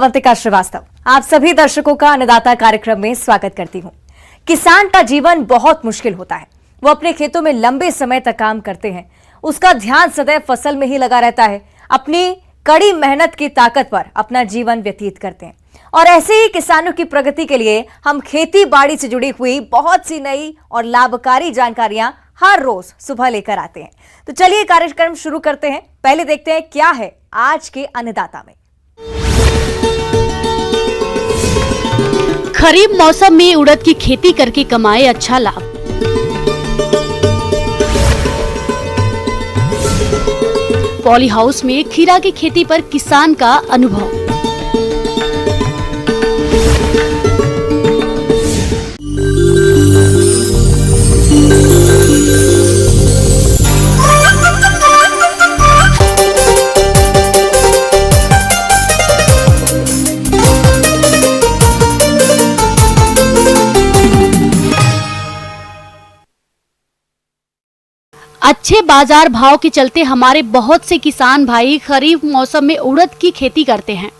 अवंतिका श्रीवास्तव आप सभी दर्शकों का अन्नदाता कार्यक्रम में स्वागत करती हूं। किसान का जीवन बहुत मुश्किल होता है। वो अपने खेतों में लंबे समय तक काम करते हैं। उसका ध्यान सदैव फसल में ही लगा रहता है। अपनी कड़ी मेहनत की ताकत पर अपना जीवन व्यतीत करते हैं। और ऐसे ही किसानों की प्रगति के लिए हम खेती बाड़ी से जुड़ी हुई बहुत सी नई और लाभकारी जानकारियां हर रोज सुबह लेकर आते हैं। तो चलिए कार्यक्रम शुरू करते हैं। पहले देखते हैं क्या है आज के अन्नदाता में। खरीफ मौसम में उड़द की खेती करके कमाए अच्छा लाभ। पॉली हाउस में खीरा की खेती पर किसान का अनुभव। अच्छे बाजार भाव के चलते हमारे बहुत से किसान भाई खरीफ मौसम में उड़द की खेती करते हैं,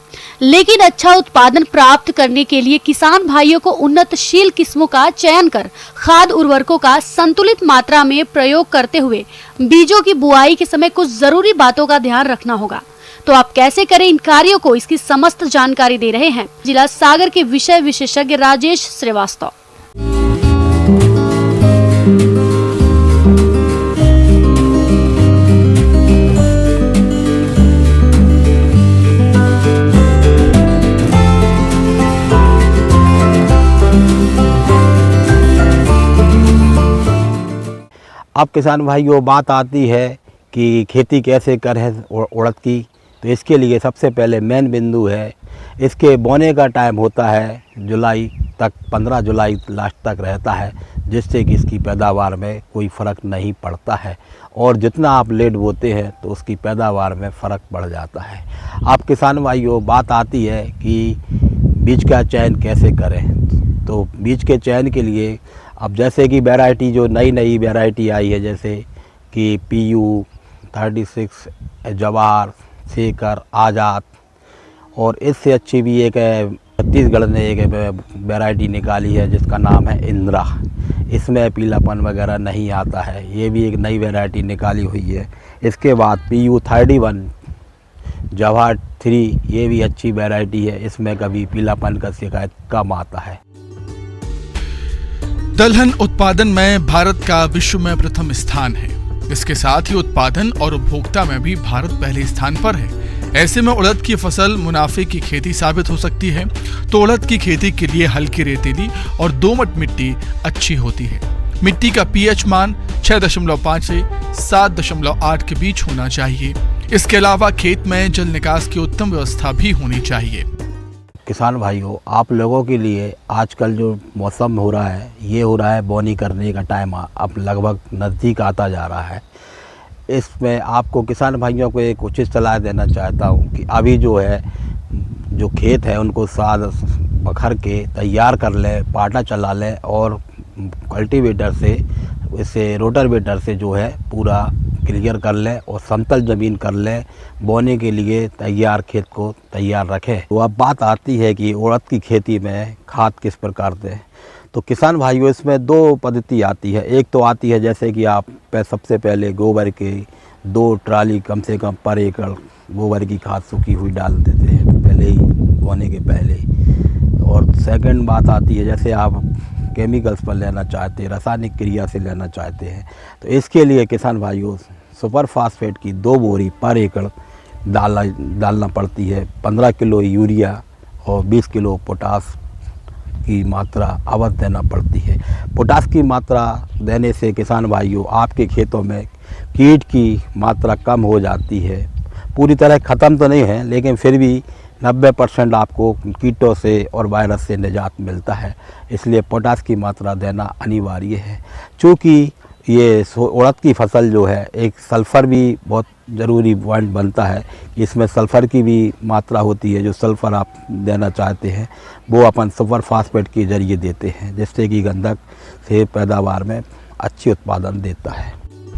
लेकिन अच्छा उत्पादन प्राप्त करने के लिए किसान भाइयों को उन्नतशील किस्मों का चयन कर खाद उर्वरकों का संतुलित मात्रा में प्रयोग करते हुए बीजों की बुआई के समय कुछ जरूरी बातों का ध्यान रखना होगा। तो आप कैसे करें इन कार्यों को, इसकी समस्त जानकारी दे रहे हैं जिला सागर के विषय विशेषज्ञ राजेश श्रीवास्तव। अब किसान भाइयों बात आती है कि खेती कैसे करें उड़द की, तो इसके लिए सबसे पहले मेन बिंदु है इसके बोने का टाइम होता है जुलाई तक, 15 जुलाई लास्ट तक रहता है, जिससे कि इसकी पैदावार में कोई फ़र्क नहीं पड़ता है। और जितना आप लेट बोते हैं तो उसकी पैदावार में फ़र्क पड़ जाता है। अब किसान भाइयों बात आती है कि बीज का चयन कैसे करें। तो बीज के चयन के लिए अब जैसे कि वैरायटी जो नई वैरायटी आई है, जैसे कि PU 36, जवाहर, शेखर, आज़ाद, और इससे अच्छी भी एक छत्तीसगढ़ ने एक वैरायटी निकाली है जिसका नाम है इंदिरा। इसमें पीलापन वगैरह नहीं आता है। ये भी एक नई वैरायटी निकाली हुई है। इसके बाद PU 31, जवाहर 3, ये भी अच्छी वैरायटी है। इसमें कभी पीलापन का शिकायत कम आता है। दलहन उत्पादन में भारत का विश्व में प्रथम स्थान है। इसके साथ ही उत्पादन और उपभोक्ता में भी भारत पहले स्थान पर है। ऐसे में उड़द की फसल मुनाफे की खेती साबित हो सकती है। तो उड़द की खेती के लिए हल्की रेतीली और दोमट मिट्टी अच्छी होती है। मिट्टी का pH मान 6.5 से 7.8 के बीच होना चाहिए। इसके अलावा खेत में जल निकास की उत्तम व्यवस्था भी होनी चाहिए। किसान भाइयों, आप लोगों के लिए आजकल जो मौसम हो रहा है, ये हो रहा है बोनी करने का टाइम अब लगभग नज़दीक आता जा रहा है। इसमें आपको किसान भाइयों को एक उचित सलाह देना चाहता हूँ कि अभी जो है जो खेत है उनको साद पखर के तैयार कर लें, पाटा चला लें और कल्टीवेटर से, इससे रोटावेटर से जो है पूरा क्लियर कर लें और समतल ज़मीन कर लें। बोने के लिए तैयार खेत को तैयार रखें। तो अब बात आती है कि उड़द की खेती में खाद किस प्रकार दें। तो किसान भाइयों, इसमें 2 पद्धति आती है। एक तो आती है जैसे कि आप सबसे पहले गोबर के 2 ट्राली कम से कम पर एकड़ गोबर की खाद सूखी हुई डाल देते हैं पहले ही, बोने के पहले। और सेकंड बात आती है जैसे आप केमिकल्स पर लेना चाहते हैं, रासायनिक क्रिया से लेना चाहते हैं, तो इसके लिए किसान भाइयों सुपर फास्फेट की 2 बोरी पर एकड़ डालना पड़ती है। 15 किलो यूरिया और 20 किलो पोटास की मात्रा अवश्य देना पड़ती है। पोटास की मात्रा देने से किसान भाइयों आपके खेतों में कीट की मात्रा कम हो जाती है। पूरी तरह ख़त्म तो नहीं है, लेकिन फिर भी 90% आपको कीटों से और वायरस से निजात मिलता है। इसलिए पोटास की मात्रा देना अनिवार्य है। चूँकि ये उड़द की फसल जो है, एक सल्फ़र भी बहुत ज़रूरी पॉइंट बनता है कि इसमें सल्फ़र की भी मात्रा होती है। जो सल्फ़र आप देना चाहते हैं वो अपन सुपर फास्फेट के ज़रिए देते हैं, जिससे कि गंधक से पैदावार में अच्छी उत्पादन देता है।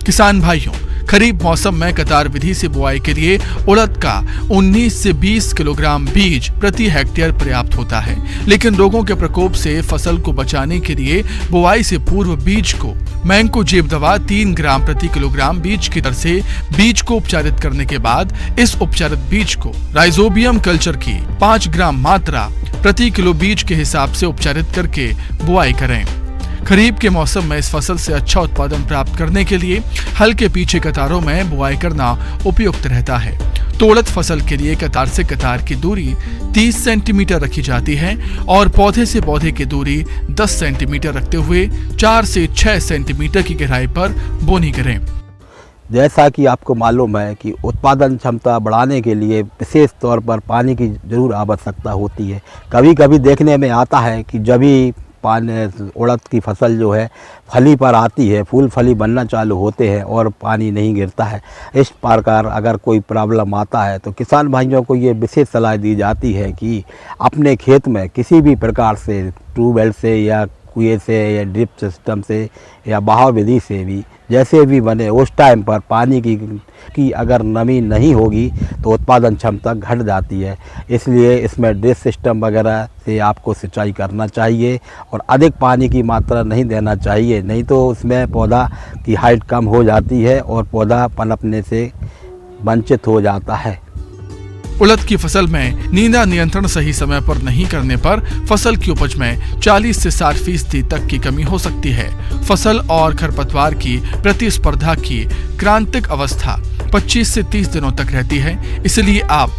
किसान भाइयों, खरीफ मौसम में कतार विधि से बुआई के लिए उड़द का 19 से 20 किलोग्राम बीज प्रति हेक्टेयर पर्याप्त होता है, लेकिन रोगों के प्रकोप से फसल को बचाने के लिए बुआई से पूर्व बीज को मैंकोजेब दवा 3 ग्राम प्रति किलोग्राम बीज की दर से बीज को उपचारित करने के बाद इस उपचारित बीज को राइजोबियम कल्चर की 5 ग्राम मात्रा प्रति किलो बीज के हिसाब से उपचारित करके बुआई करें। खरीफ के मौसम में इस फसल से अच्छा उत्पादन प्राप्त करने के लिए हल्के पीछे कतारों में बुआई करना उपयुक्त रहता है। तो उड़द फसल के लिए कतार से कतार की दूरी 30 सेंटीमीटर रखी जाती है और पौधे से पौधे की दूरी 10 सेंटीमीटर रखते हुए 4 से 6 सेंटीमीटर की गहराई पर बोनी करें। जैसा कि आपको मालूम है कि उत्पादन क्षमता बढ़ाने के लिए विशेष तौर पर पानी की ज़रूर आवश्यकता होती है। कभी कभी देखने में आता है कि जब भी उड़द की फसल जो है फली पर आती है, फूल फली बनना चालू होते हैं और पानी नहीं गिरता है। इस प्रकार अगर कोई प्रॉब्लम आता है तो किसान भाइयों को ये विशेष सलाह दी जाती है कि अपने खेत में किसी भी प्रकार से ट्यूबवेल से या कुएं से या ड्रिप सिस्टम से या बहाव विधि से भी जैसे भी बने उस टाइम पर पानी की अगर नमी नहीं होगी तो उत्पादन क्षमता घट जाती है। इसलिए इसमें ड्रिप सिस्टम वगैरह से आपको सिंचाई करना चाहिए और अधिक पानी की मात्रा नहीं देना चाहिए, नहीं तो उसमें पौधा की हाइट कम हो जाती है और पौधा पनपने से वंचित हो जाता है। उड़द की फसल में नींदा नियंत्रण सही समय पर नहीं करने पर फसल की उपज में 40 से 60% तक की कमी हो सकती है। फसल और खरपतवार की प्रतिस्पर्धा की क्रांतिक अवस्था 25 से 30 दिनों तक रहती है। इसलिए आप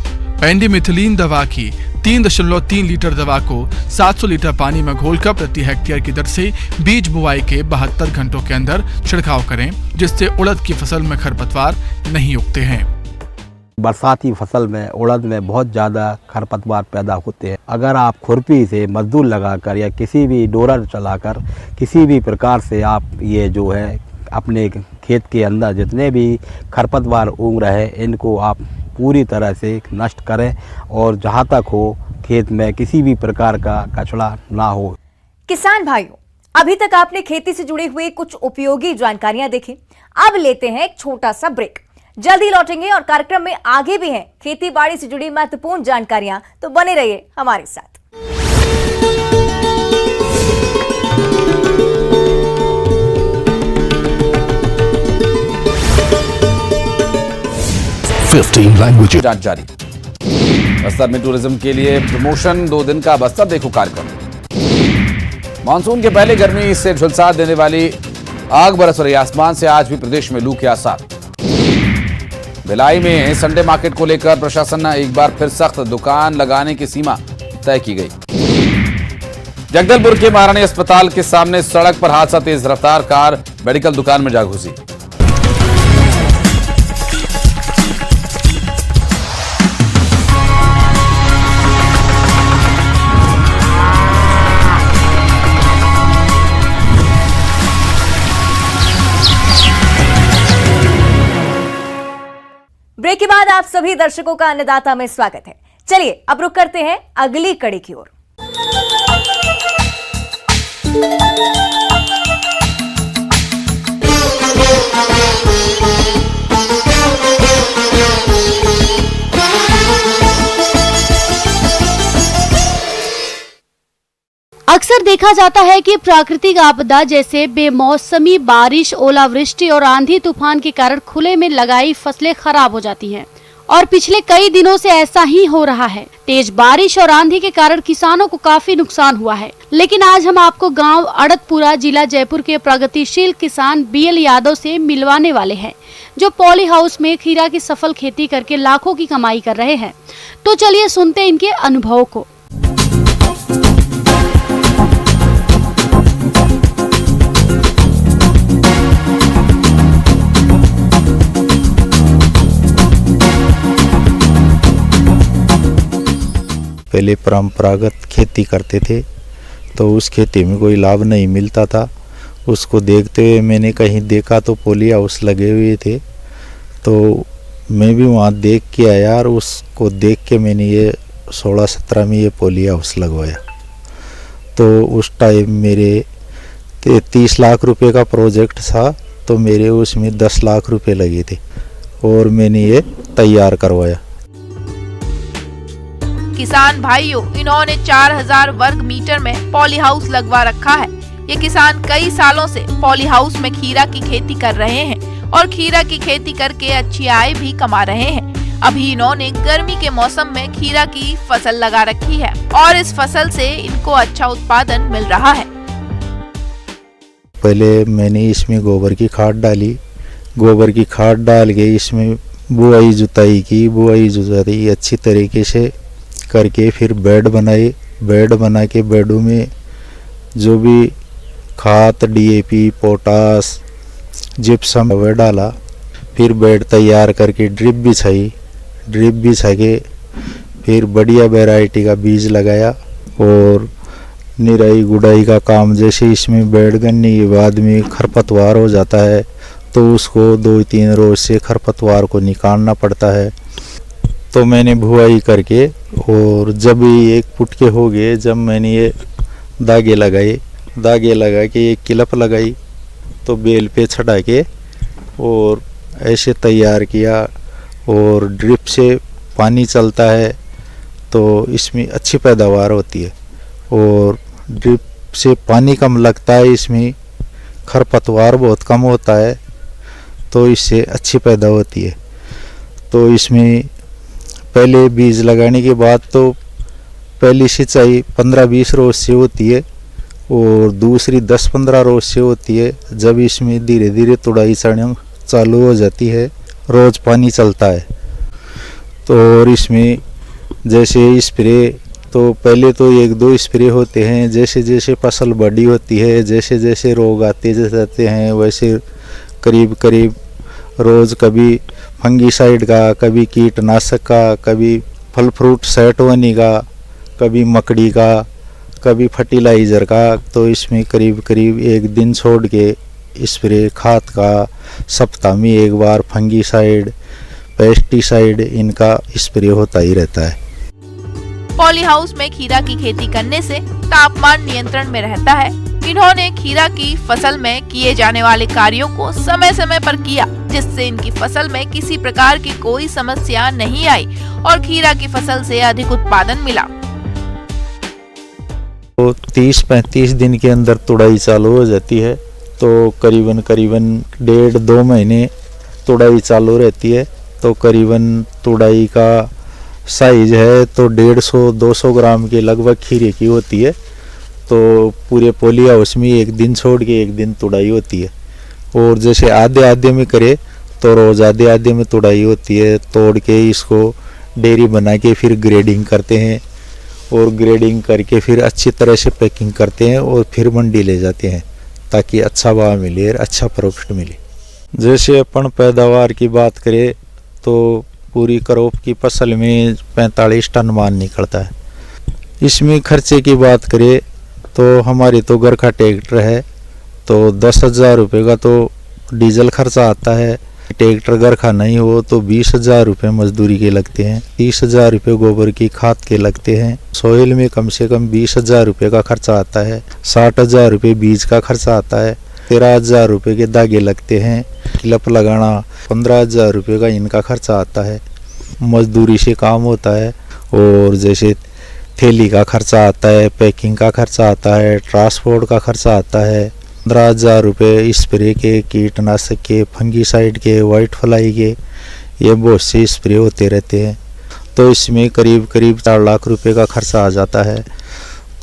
पेंडिमिथिलीन दवा की 3.3 लीटर दवा को 700 लीटर पानी में घोलकर प्रति हेक्टेयर की दर से बीज बुआई के 72 घंटों के अंदर छिड़काव करें, जिससे उड़द की फसल में खरपतवार नहीं उगते हैं। बरसाती फसल में उड़द में बहुत ज़्यादा खरपतवार पैदा होते हैं। अगर आप खुरपी से मजदूर लगाकर या किसी भी डोरर चलाकर किसी भी प्रकार से आप ये जो है अपने खेत के अंदर जितने भी खरपतवार उग रहे इनको आप पूरी तरह से नष्ट करें और जहाँ तक हो खेत में किसी भी प्रकार का कचरा ना हो। किसान भाइयों, अभी तक आपने खेती से जुड़ी हुई कुछ उपयोगी जानकारियां देखी। अब लेते हैं एक छोटा सा ब्रेक, जल्दी लौटेंगे और कार्यक्रम में आगे भी हैं खेती बाड़ी से जुड़ी महत्वपूर्ण जानकारियां, तो बने रहिए हमारे साथ। 15 लैंग्वेज जारी। बस्तर में टूरिज्म के लिए प्रमोशन 2 दिन का बस्तर देखो कार्यक्रम। मानसून के पहले गर्मी से झुलसा देने वाली आग बरस रही आसमान से आज भी प्रदेश में लू के आसार। भिलाई में संडे मार्केट को लेकर प्रशासन ने एक बार फिर सख्त, दुकान लगाने की सीमा तय की गई। जगदलपुर के महारानी अस्पताल के सामने सड़क पर हादसा, तेज रफ्तार कार मेडिकल दुकान में जा घुसी। ब्रेक के बाद आप सभी दर्शकों का अन्नदाता में स्वागत है। चलिए अब रुक करते हैं अगली कड़ी की ओर। अक्सर देखा जाता है कि प्राकृतिक आपदा जैसे बेमौसमी बारिश, ओलावृष्टि और आंधी तूफान के कारण खुले में लगाई फसलें खराब हो जाती हैं और पिछले कई दिनों से ऐसा ही हो रहा है। तेज बारिश और आंधी के कारण किसानों को काफी नुकसान हुआ है। लेकिन आज हम आपको गांव अड़दपुरा, जिला जयपुर के प्रगतिशील किसान BL यादव से मिलवाने वाले हैं, जो पॉली हाउस में खीरा की सफल खेती करके लाखों की कमाई कर रहे हैं। तो चलिए सुनते हैं इनके अनुभव को। पहले परंपरागत खेती करते थे तो उस खेती में कोई लाभ नहीं मिलता था। उसको देखते हुए मैंने कहीं देखा तो पॉली हाउस लगे हुए थे, तो मैं भी वहाँ देख के आया और उसको देख के मैंने ये 16-17 में ये पॉली हाउस लगवाया। तो उस टाइम मेरे 30 लाख रुपए का प्रोजेक्ट था, तो मेरे उसमें 10 लाख रुपए लगे थे और मैंने ये तैयार करवाया। किसान भाइयों, इन्होंने 4000 वर्ग मीटर में पॉली हाउस लगवा रखा है। ये किसान कई सालों से पॉली हाउस में खीरा की खेती कर रहे हैं और खीरा की खेती करके अच्छी आय भी कमा रहे हैं। अभी इन्होंने गर्मी के मौसम में खीरा की फसल लगा रखी है और इस फसल से इनको अच्छा उत्पादन मिल रहा है। पहले मैंने इसमें गोबर की खाद डाली, गोबर की खाद डाल के इसमें बुआई जुताई अच्छी तरीके से करके फिर बेड बनाए। बेड बना के बेडों में जो भी खाद, डीएपी, पोटास, जिप्सम वह डाला। फिर बेड तैयार करके ड्रिप बिछा के फिर बढ़िया वैरायटी का बीज लगाया और निराई गुड़ाई का काम। जैसे इसमें बेड करने के बाद में खरपतवार हो जाता है तो उसको 2-3 रोज से खरपतवार को निकालना पड़ता है। तो मैंने बुआई करके और जब ये 1 फुट के हो गए, जब मैंने ये धागे लगा के एक क्लिप लगाई तो बेल पे चढ़ा के और ऐसे तैयार किया। और ड्रिप से पानी चलता है तो इसमें अच्छी पैदावार होती है और ड्रिप से पानी कम लगता है, इसमें खरपतवार बहुत कम होता है तो इससे अच्छी पैदा होती है। तो इसमें पहले बीज लगाने के बाद तो पहली सिंचाई 15-20 रोज से होती है और दूसरी 10-15 रोज से होती है। जब इसमें धीरे धीरे तुड़ाई चालू हो जाती है, रोज पानी चलता है। तो और इसमें जैसे स्प्रे तो पहले तो 1-2 स्प्रे होते हैं। जैसे जैसे फसल बड़ी होती है, जैसे जैसे रोग आते जाते हैं, वैसे करीब रोज कभी फंगीसाइड का, कभी कीटनाशक का, कभी फल फ्रूट सेट होने का, कभी मकड़ी का, कभी फर्टिलाइज़र का। तो इसमें करीब 1 दिन छोड़ के स्प्रे खाद का, सप्ताह में 1 बार फंगीसाइड, पेस्टिसाइड इनका स्प्रे होता ही रहता है। पॉली हाउस में खीरा की खेती करने से तापमान नियंत्रण में रहता है। इन्होंने खीरा की फसल में किए जाने वाले कार्यों को समय समय पर किया, जिससे इनकी फसल में किसी प्रकार की कोई समस्या नहीं आई और खीरा की फसल से अधिक उत्पादन मिला। तो 30-35 दिन के अंदर तुड़ाई चालू हो जाती है तो करीबन 1.5-2 महीने तुड़ाई चालू रहती है। तो करीबन तुड़ाई का साइज है तो 150-200 ग्राम के लगभग खीरे की होती है। तो पूरे पॉली हाउस में 1 दिन छोड़ के 1 दिन तुड़ाई होती है। और जैसे आधे में करे तो रोज आधे में तुड़ाई होती है। तोड़ के इसको डेयरी बना के फिर ग्रेडिंग करते हैं और ग्रेडिंग करके फिर अच्छी तरह से पैकिंग करते हैं और फिर मंडी ले जाते हैं ताकि अच्छा भाव मिले और अच्छा प्रॉफिट मिले। जैसे अपन पैदावार की बात करें तो पूरी क्रॉप की फसल में 45 टन माल निकलता है। इसमें खर्चे की बात करें तो हमारे तो घर का ट्रैक्टर है तो 10,000 रुपये का तो डीजल खर्चा आता है। ट्रैक्टर घर का नहीं हो तो 20,000 रुपये मजदूरी के लगते हैं, 30,000 रुपये गोबर की खाद के लगते हैं। सोइल में कम से कम 20,000 रुपये का खर्चा आता है, 60,000 रुपये बीज का खर्चा आता है, 13,000 रुपये के धागे लगते हैं, क्लिप लगाना 15,000 रुपये का इनका खर्चा आता है। मजदूरी से काम होता है और जैसे थैली का खर्चा आता है, पैकिंग का खर्चा आता है, ट्रांसपोर्ट का खर्चा आता है। 15,000 रुपये स्प्रे के, कीटनाशक के, फंगीसाइड के, वाइट फ्लाई के, ये बहुत से स्प्रे होते रहते हैं। तो इसमें करीब 4 लाख रुपए का खर्चा आ जाता है।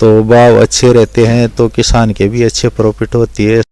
तो भाव अच्छे रहते हैं तो किसान के भी अच्छे प्रॉफिट होती है।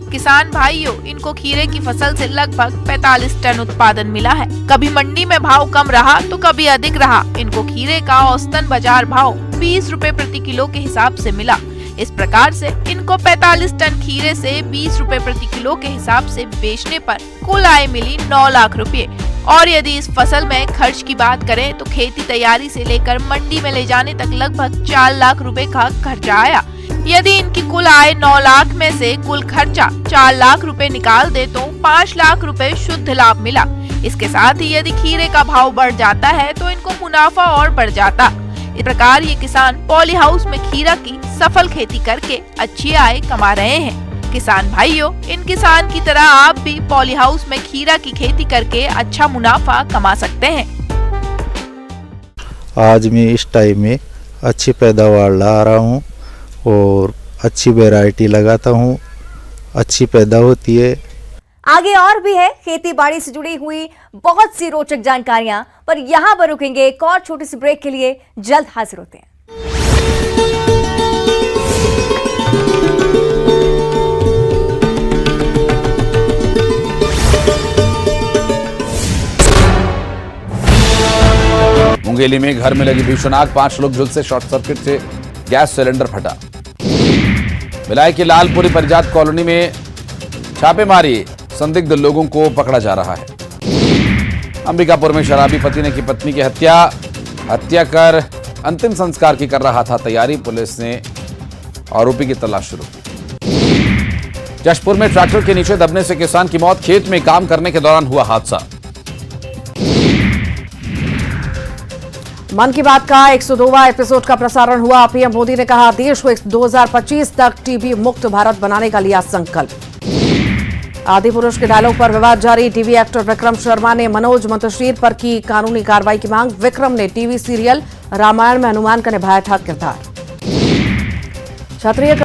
किसान भाइयों, इनको खीरे की फसल से लगभग 45 टन उत्पादन मिला है। कभी मंडी में भाव कम रहा तो कभी अधिक रहा। इनको खीरे का औसतन बाजार भाव 20 रुपए प्रति किलो के हिसाब से मिला। इस प्रकार से इनको 45 टन खीरे से 20 रुपए प्रति किलो के हिसाब से बेचने पर कुल आय मिली 9 लाख रुपए। और यदि इस फसल में खर्च की बात करें तो खेती तैयारी से लेकर मंडी में ले जाने तक लगभग 4 लाख रुपए का खर्चा आया। यदि इनकी कुल आय 9 लाख में से कुल खर्चा 4 लाख रुपए निकाल दे तो 5 लाख रुपए शुद्ध लाभ मिला। इसके साथ ही यदि खीरे का भाव बढ़ जाता है तो इनको मुनाफा और बढ़ जाता। इस प्रकार ये किसान पॉली हाउस में खीरा की सफल खेती करके अच्छी आय कमा रहे हैं। किसान भाइयों, इन किसान की तरह आप भी पॉली हाउस में खीरा की खेती करके अच्छा मुनाफा कमा सकते हैं। आज मैं इस टाइम में अच्छी पैदावार ला रहा हूँ और अच्छी वैरायटी लगाता हूँ, अच्छी पैदा होती है। आगे और भी है खेती बाड़ी से जुड़ी हुई बहुत सी रोचक जानकारियां, पर यहां पर रुकेंगे एक और छोटी सी ब्रेक के लिए। जल्द हाजिर होते हैं। मुंगेली में घर में लगी भीषण आग, 5 लोग झुलसे, शॉर्ट सर्किट से गैस सिलेंडर फटा। भिलाई की लालपुरी परिजात कॉलोनी में छापेमारी, संदिग्ध लोगों को पकड़ा जा रहा है। अंबिकापुर में शराबी पति ने की पत्नी की हत्या कर अंतिम संस्कार की कर रहा था तैयारी, पुलिस ने आरोपी की तलाश शुरू की। जशपुर में ट्रैक्टर के नीचे दबने से किसान की मौत, खेत में काम करने के दौरान हुआ हादसा। मन की बात का 102वां एपिसोड का प्रसारण हुआ। पीएम मोदी ने कहा देश को 2025 तक टीबी मुक्त भारत बनाने का लिया संकल्प। आदि पुरुष के डायलॉग पर विवाद जारी। टीवी एक्टर विक्रम शर्मा ने मनोज मुंतशिर पर की कानूनी कार्रवाई की मांग। विक्रम ने टीवी सीरियल रामायण में हनुमान का निभाया था किरदार। क्षत्रिय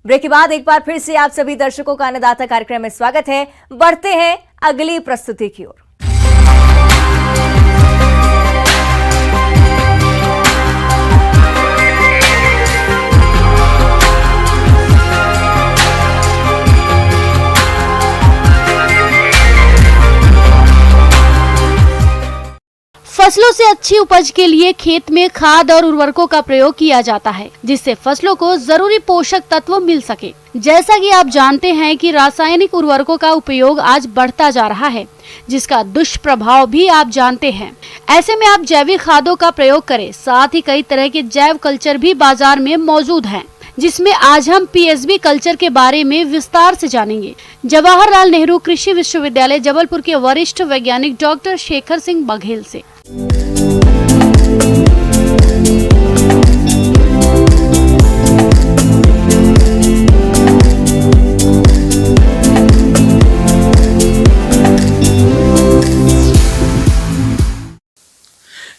ब्रेक के बाद एक बार फिर से आप सभी दर्शकों का अन्नदाता कार्यक्रम में स्वागत है। बढ़ते हैं अगली प्रस्तुति की ओर। फसलों से अच्छी उपज के लिए खेत में खाद और उर्वरकों का प्रयोग किया जाता है, जिससे फसलों को जरूरी पोषक तत्व मिल सके। जैसा कि आप जानते हैं कि रासायनिक उर्वरकों का उपयोग आज बढ़ता जा रहा है, जिसका दुष्प्रभाव भी आप जानते हैं। ऐसे में आप जैविक खादों का प्रयोग करें। साथ ही कई तरह के जैव कल्चर भी बाजार में मौजूद हैं, जिसमें आज हम पीएसबी कल्चर के बारे में विस्तार से जानेंगे। जवाहरलाल नेहरू कृषि विश्वविद्यालय जबलपुर के वरिष्ठ वैज्ञानिक डॉक्टर शेखर सिंह बघेल से।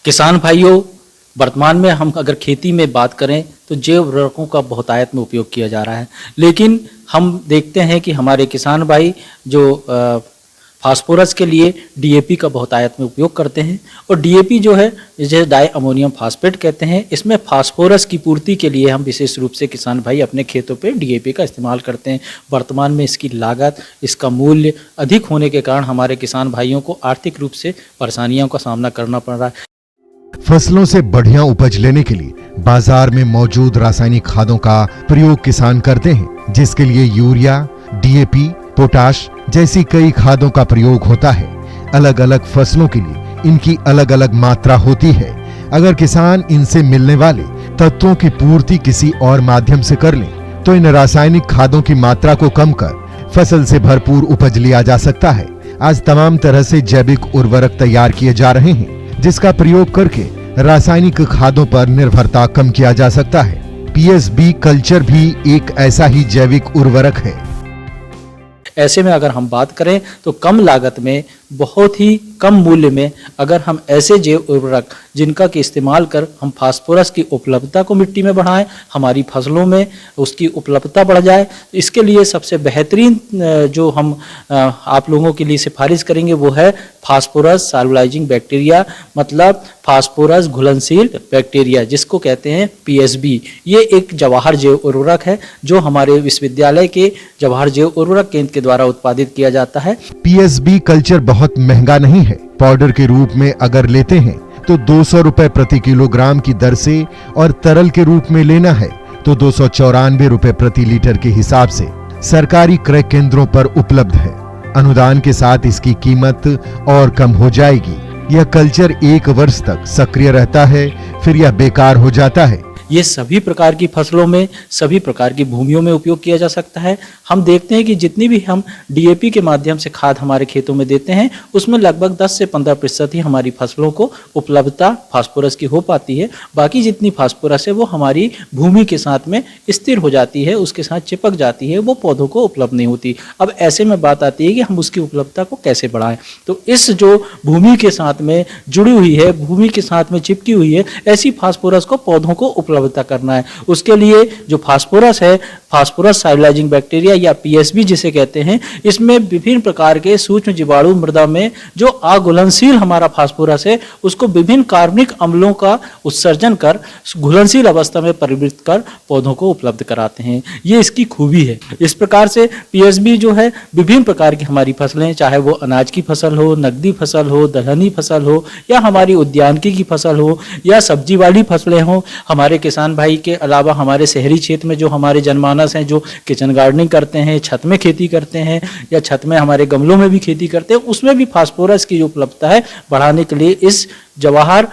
किसान भाइयों, वर्तमान में हम अगर खेती में बात करें तो जैव उर्वरकों का बहुतायत में उपयोग किया जा रहा है, लेकिन हम देखते हैं कि हमारे किसान भाई जो फास्फोरस के लिए डीएपी का बहुतायत में उपयोग करते हैं। और डीएपी जो है, जिसे डाई अमोनियम फास्फेट कहते हैं, इसमें फास्फोरस की पूर्ति के लिए हम विशेष रूप से किसान भाई अपने खेतों पे डीएपी का इस्तेमाल करते हैं। वर्तमान में इसकी लागत, इसका मूल्य अधिक होने के कारण हमारे किसान भाइयों को आर्थिक रूप से परेशानियों का सामना करना पड़ रहा है। फसलों से बढ़िया उपज लेने के लिए बाजार में मौजूद रासायनिक खादों का प्रयोग किसान करते हैं, जिसके लिए यूरिया, डीएपी, पोटाश जैसी कई खादों का प्रयोग होता है। अलग अलग फसलों के लिए इनकी अलग अलग मात्रा होती है। अगर किसान इनसे मिलने वाले तत्वों की पूर्ति किसी और माध्यम से कर लें, तो इन रासायनिक खादों की मात्रा को कम कर फसल से भरपूर उपज लिया जा सकता है। आज तमाम तरह से जैविक उर्वरक तैयार किए जा रहे हैं, जिसका प्रयोग करके रासायनिक खादों पर निर्भरता कम किया जा सकता है। पीएसबी कल्चर भी एक ऐसा ही जैविक उर्वरक है। ऐसे में अगर हम बात करें तो कम लागत में, बहुत ही कम मूल्य में अगर हम ऐसे जैव उर्वरक जिनका के इस्तेमाल कर हम फास्फोरस की उपलब्धता को मिट्टी में बढ़ाएं, हमारी फसलों में उसकी उपलब्धता बढ़ जाए, इसके लिए सबसे बेहतरीन जो हम आप लोगों के लिए सिफारिश करेंगे वो है फास्फोरस सॉल्युलाइजिंग बैक्टीरिया, मतलब फास्फोरस घुलनशील बैक्टीरिया, जिसको कहते हैं पीएसबी। ये एक जवाहर जैव उर्वरक है जो हमारे विश्वविद्यालय के जवाहर जैव उर्वरक केंद्र के द्वारा उत्पादित किया जाता है। पीएसबी कल्चर बहुत महंगा नहीं है। पाउडर के रूप में अगर लेते हैं तो 200 रुपए प्रति किलोग्राम की दर से, और तरल के रूप में लेना है तो 294 रुपए प्रति लीटर के हिसाब से सरकारी क्रय केंद्रों पर उपलब्ध है। अनुदान के साथ इसकी कीमत और कम हो जाएगी। यह कल्चर 1 वर्ष तक सक्रिय रहता है, फिर यह बेकार हो जाता है। ये सभी प्रकार की फसलों में, सभी प्रकार की भूमियों में उपयोग किया जा सकता है। हम देखते हैं कि जितनी भी हम डीएपी के माध्यम से खाद हमारे खेतों में देते हैं, उसमें लगभग 10 से 15% ही हमारी फसलों को उपलब्धता फास्फोरस की हो पाती है। बाकी जितनी फास्फोरस है वो हमारी भूमि के साथ में स्थिर हो जाती है, उसके साथ चिपक जाती है, वो पौधों को उपलब्ध नहीं होती। अब ऐसे में बात आती है कि हम उसकी उपलब्धता को कैसे बढ़ाएं। तो इस जो भूमि के साथ में जुड़ी हुई है, भूमि के साथ में चिपकी हुई है, ऐसी फास्फोरस को पौधों को उपलब्धता करना है। उसके लिए जो फास्फोरस है, फास्फोरस साइलाइजिंग बैक्टीरिया या पीएसबी जिसे कहते हैं, इसमें विभिन्न प्रकार के सूक्ष्म जीवाणु मृदा में जो अघुलनशील हमारा फास्फोरस है, उसको विभिन्न कार्बनिक अम्लों का उत्सर्जन कर घुलनशील अवस्था में परिवर्तित कर पौधों को उपलब्ध कराते हैं। ये इसकी खूबी है। इस प्रकार से पीएसबी जो है विभिन्न प्रकार की हमारी फसलें, चाहे वो अनाज की फसल हो, नकदी फसल हो, दलहनी फसल हो, या हमारी उद्यानिकी की फसल हो, या सब्जी वाली फसलें हो, हमारे किसान भाई के अलावा हमारे शहरी क्षेत्र में जो हमारे जनमानस हैं जो किचन गार्डनिंग करते हैं, छत में खेती करते हैं, या छत में हमारे गमलों में भी खेती करते हैं, उसमें भी फास्फोरस की जो उपलब्धता है बढ़ाने के लिए इस जवाहर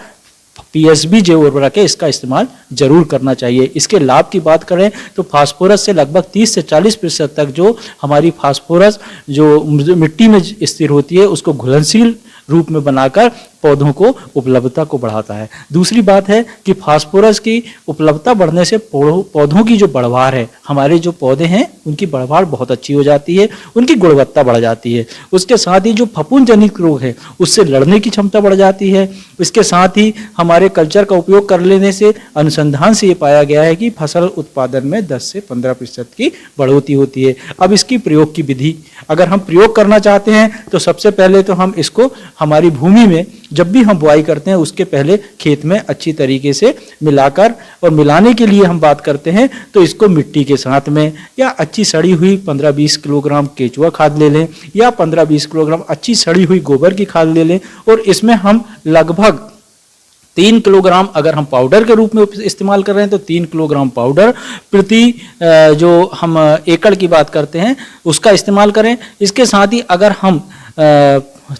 पीएसबी जैव उर्वरक है, इसका इस्तेमाल जरूर करना चाहिए। इसके लाभ की बात करें तो फास्फोरस से लगभग 30 से 40% तक जो हमारी फास्फोरस जो मिट्टी में स्थिर होती है, उसको घुलनशील रूप में बनाकर पौधों को उपलब्धता को बढ़ाता है। दूसरी बात है कि फास्फोरस की उपलब्धता बढ़ने से पौधों की जो बढ़वार है, हमारे जो पौधे हैं उनकी बढ़वार बहुत अच्छी हो जाती है, उनकी गुणवत्ता बढ़ जाती है। उसके साथ ही जो फफूंद जनित रोग है उससे लड़ने की क्षमता बढ़ जाती है। इसके साथ ही हमारे कल्चर का उपयोग कर लेने से अनुसंधान से ये पाया गया है कि फसल उत्पादन में 10 से 15% की बढ़ोतरी होती है। अब इसकी प्रयोग की विधि अगर हम प्रयोग करना चाहते हैं तो सबसे पहले तो हम इसको हमारी भूमि में जब भी हम बुआई करते हैं उसके पहले खेत में अच्छी तरीके से मिलाकर, और मिलाने के लिए हम बात करते हैं तो इसको मिट्टी के साथ में या अच्छी सड़ी हुई 15-20 किलोग्राम केचुआ खाद ले लें, या 15-20 किलोग्राम अच्छी सड़ी हुई गोबर की खाद ले लें, और इसमें हम लगभग 3 किलोग्राम अगर हम पाउडर के रूप में इस्तेमाल कर रहे हैं तो 3 किलोग्राम पाउडर प्रति जो हम एकड़ की बात करते हैं उसका इस्तेमाल करें। इसके साथ ही अगर हम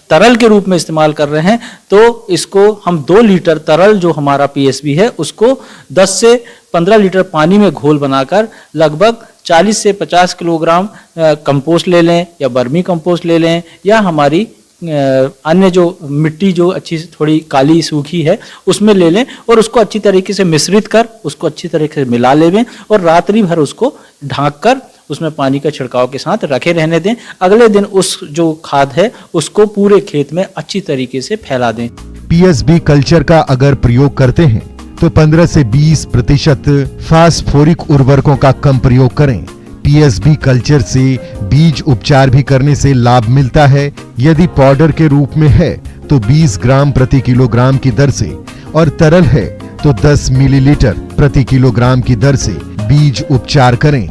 तरल के रूप में इस्तेमाल कर रहे हैं तो इसको हम 2 लीटर तरल जो हमारा पीएसबी है उसको 10 से 15 लीटर पानी में घोल बनाकर लगभग 40 से 50 किलोग्राम कंपोस्ट ले लें, या बर्मी कंपोस्ट ले लें, या हमारी अन्य जो मिट्टी जो अच्छी थोड़ी काली सूखी है उसमें ले लें, और उसको अच्छी तरीके से मिश्रित कर उसको अच्छी तरीके से मिला लें, और रात्रि भर उसको ढाँक कर उसमें पानी का छिड़काव के साथ रखे रहने दें। अगले दिन उस जो खाद है उसको पूरे खेत में अच्छी तरीके से फैला दें। पीएसबी कल्चर का अगर प्रयोग करते हैं तो 15 से 20% फास्फोरिक उर्वरकों का कम प्रयोग करें। पीएसबी कल्चर से बीज उपचार भी करने से लाभ मिलता है। यदि पाउडर के रूप में है तो 20 ग्राम प्रति किलोग्राम की दर से, और तरल है तो 10 मिलीलीटर प्रति किलोग्राम की दर से बीज उपचार करें।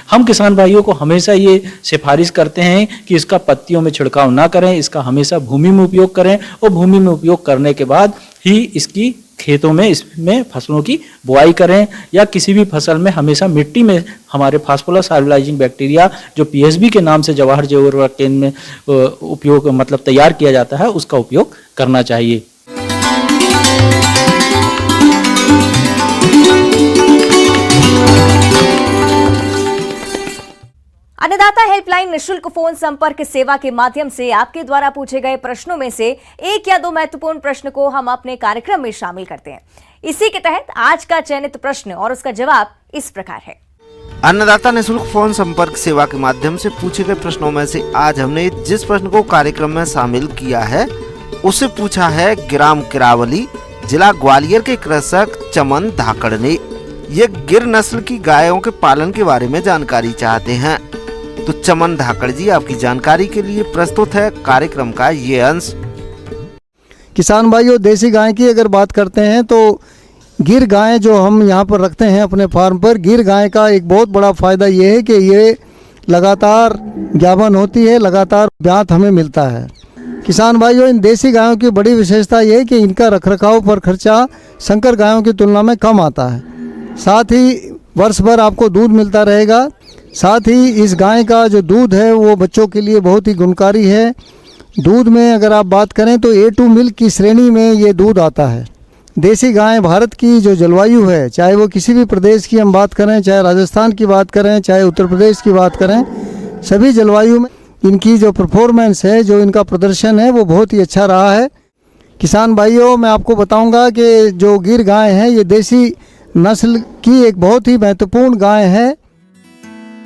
हम किसान भाइयों को हमेशा ये सिफारिश करते हैं कि इसका पत्तियों में छिड़काव ना करें, इसका हमेशा भूमि में उपयोग करें, और भूमि में उपयोग करने के बाद ही इसकी खेतों में इसमें फसलों की बुआई करें, या किसी भी फसल में हमेशा मिट्टी में हमारे फास्फोरस साइलाइजिंग बैक्टीरिया जो पीएसबी के नाम से जवाहर जैव उर्वरक केंद्र में उपयोग मतलब तैयार किया जाता है उसका उपयोग करना चाहिए। अन्नदाता हेल्पलाइन निशुल्क फोन संपर्क सेवा के माध्यम से आपके द्वारा पूछे गए प्रश्नों में से 1 या 2 महत्वपूर्ण प्रश्न को हम अपने कार्यक्रम में शामिल करते हैं। इसी के तहत आज का चयनित प्रश्न और उसका जवाब इस प्रकार है। अन्नदाता निशुल्क फोन संपर्क सेवा के माध्यम से पूछे गए प्रश्नों में से आज हमने जिस प्रश्न को कार्यक्रम में शामिल किया है उसे पूछा है ग्राम किरावली, जिला ग्वालियर के कृषक चमन धाकड़ ने। ये गिर नस्ल की गायों के पालन के बारे में जानकारी चाहते हैं। तो चमन धाकड़ जी, आपकी जानकारी के लिए प्रस्तुत है कार्यक्रम का ये अंश। किसान भाइयों, देसी गाय की अगर बात करते हैं तो गिर गाय जो हम यहाँ पर रखते हैं अपने फार्म पर, गिर गाय का एक बहुत बड़ा फ़ायदा ये है कि ये लगातार ज्ञापन होती है, लगातार ब्यात हमें मिलता है। किसान भाइयों, इन देसी गायों की बड़ी विशेषता ये है कि इनका रखरखाव पर खर्चा संकर गायों की तुलना में कम आता है। साथ ही वर्ष भर आपको दूध मिलता रहेगा। साथ ही इस गाय का जो दूध है वो बच्चों के लिए बहुत ही गुणकारी है। दूध में अगर आप बात करें तो A2 मिल्क की श्रेणी में ये दूध आता है। देसी गाय भारत की जो जलवायु है, चाहे वो किसी भी प्रदेश की हम बात करें, चाहे राजस्थान की बात करें, चाहे उत्तर प्रदेश की बात करें, सभी जलवायु में इनकी जो परफॉर्मेंस है, जो इनका प्रदर्शन है, वो बहुत ही अच्छा रहा है। किसान भाइयों, मैं आपको बताऊंगा कि जो गिर गाय है, ये देसी नस्ल की एक बहुत ही महत्वपूर्ण गाय है।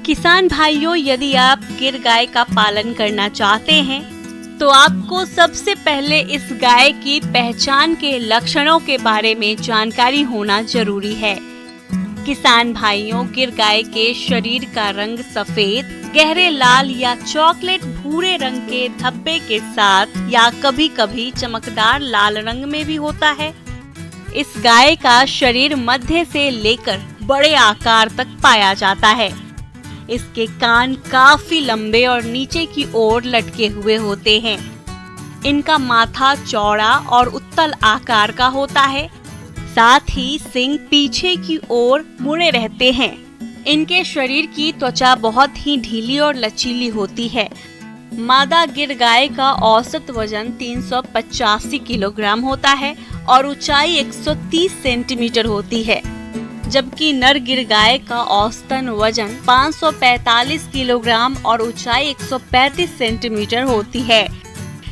किसान भाइयों, यदि आप गिर गाय का पालन करना चाहते हैं तो आपको सबसे पहले इस गाय की पहचान के लक्षणों के बारे में जानकारी होना जरूरी है। किसान भाइयों, गिर गाय के शरीर का रंग सफेद, गहरे लाल या चॉकलेट भूरे रंग के धब्बे के साथ या कभी कभी चमकदार लाल रंग में भी होता है। इस गाय का शरीर मध्य से लेकर बड़े आकार तक पाया जाता है। इसके कान काफी लंबे और नीचे की ओर लटके हुए होते हैं। इनका माथा चौड़ा और उत्तल आकार का होता है। साथ ही सींग पीछे की ओर मुड़े रहते हैं। इनके शरीर की त्वचा बहुत ही ढीली और लचीली होती है। मादा गिर गाय का औसत वजन 385 किलोग्राम होता है और ऊंचाई 130 सेंटीमीटर होती है, जबकि नर गिर गाय का औसतन वजन 545 किलोग्राम और ऊंचाई 135 सेंटीमीटर होती है।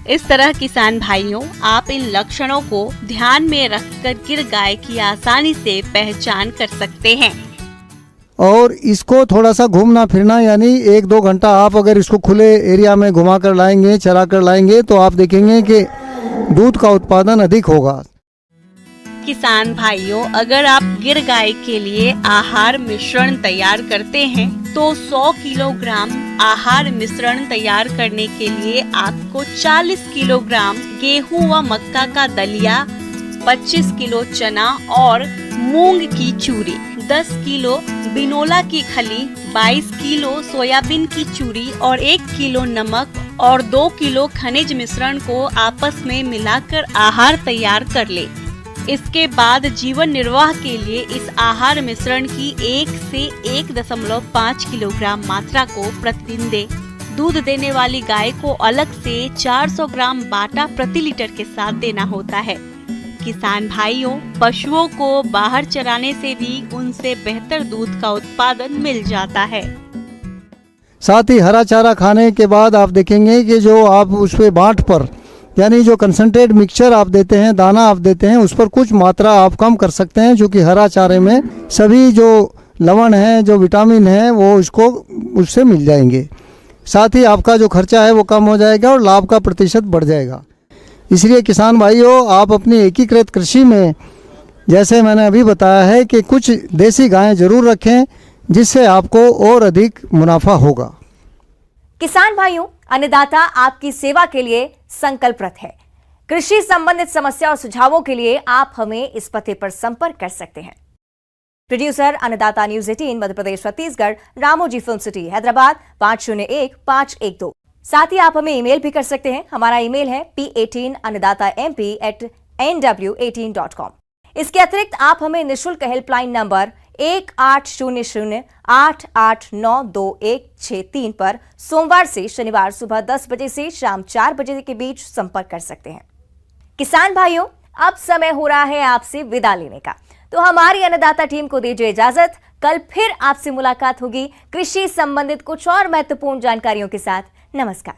इस तरह किसान भाइयों, आप इन लक्षणों को ध्यान में रखकर गिर गाय की आसानी से पहचान कर सकते हैं। और इसको थोड़ा सा घूमना फिरना, यानी 1-2 घंटा आप अगर इसको खुले एरिया में घुमा कर लाएंगे, चरा कर लाएंगे, तो आप देखेंगे कि दूध का उत्पादन अधिक होगा। किसान भाइयों, अगर आप गिर गाय के लिए आहार मिश्रण तैयार करते हैं तो 100 किलोग्राम आहार मिश्रण तैयार करने के लिए आपको 40 किलोग्राम गेहूं व मक्का का दलिया, 25 किलो चना और मूंग की चूरी, 10 किलो बिनोला की खली, 22 किलो सोयाबीन की चूरी और 1 किलो नमक और 2 किलो खनिज मिश्रण को आपस में मिलाकर आहार तैयार कर ले। इसके बाद जीवन निर्वाह के लिए इस आहार मिश्रण की 1 से 1.5 किलोग्राम मात्रा को प्रतिदिन दे। दूध देने वाली गाय को अलग से 400 ग्राम बाटा प्रति लीटर के साथ देना होता है। किसान भाइयों, पशुओं को बाहर चराने से भी उनसे बेहतर दूध का उत्पादन मिल जाता है। साथ ही हरा चारा खाने के बाद आप देखेंगे कि जो आप उस पे बाट पर, यानी जो कंसंट्रेट मिक्सचर आप देते हैं, दाना आप देते हैं, उस पर कुछ मात्रा आप कम कर सकते हैं, क्योंकि हरा चारे में सभी जो लवण हैं, जो विटामिन हैं, वो इसको उससे मिल जाएंगे। साथ ही आपका जो खर्चा है वो कम हो जाएगा और लाभ का प्रतिशत बढ़ जाएगा। इसलिए किसान भाइयों, आप अपनी एकीकृत कृषि में, जैसे मैंने अभी बताया है, कि कुछ देसी गायें जरूर रखें, जिससे आपको और अधिक मुनाफा होगा। किसान भाइयों, अन्नदाता आपकी सेवा के लिए संकल्परत है। कृषि संबंधित समस्या और सुझावों के लिए आप हमें इस पते पर संपर्क कर सकते हैं। प्रोड्यूसर अन्नदाता news 18 Madhya Pradesh Chhattisgarh, Ramoji film city, Hyderabad 501512। साथ ही आप हमें ईमेल भी कर सकते हैं। हमारा ईमेल है p18annadatamp@nw18.com। इसके अतिरिक्त आप हमें निःशुल्क हेल्पलाइन नंबर 1800-889-2163 पर सोमवार से शनिवार सुबह 10 बजे से शाम 4 बजे के बीच संपर्क कर सकते हैं। किसान भाइयों, अब समय हो रहा है आपसे विदा लेने का, तो हमारी अन्नदाता टीम को दीजिए इजाजत। कल फिर आपसे मुलाकात होगी कृषि संबंधित कुछ और महत्वपूर्ण जानकारियों के साथ। नमस्कार।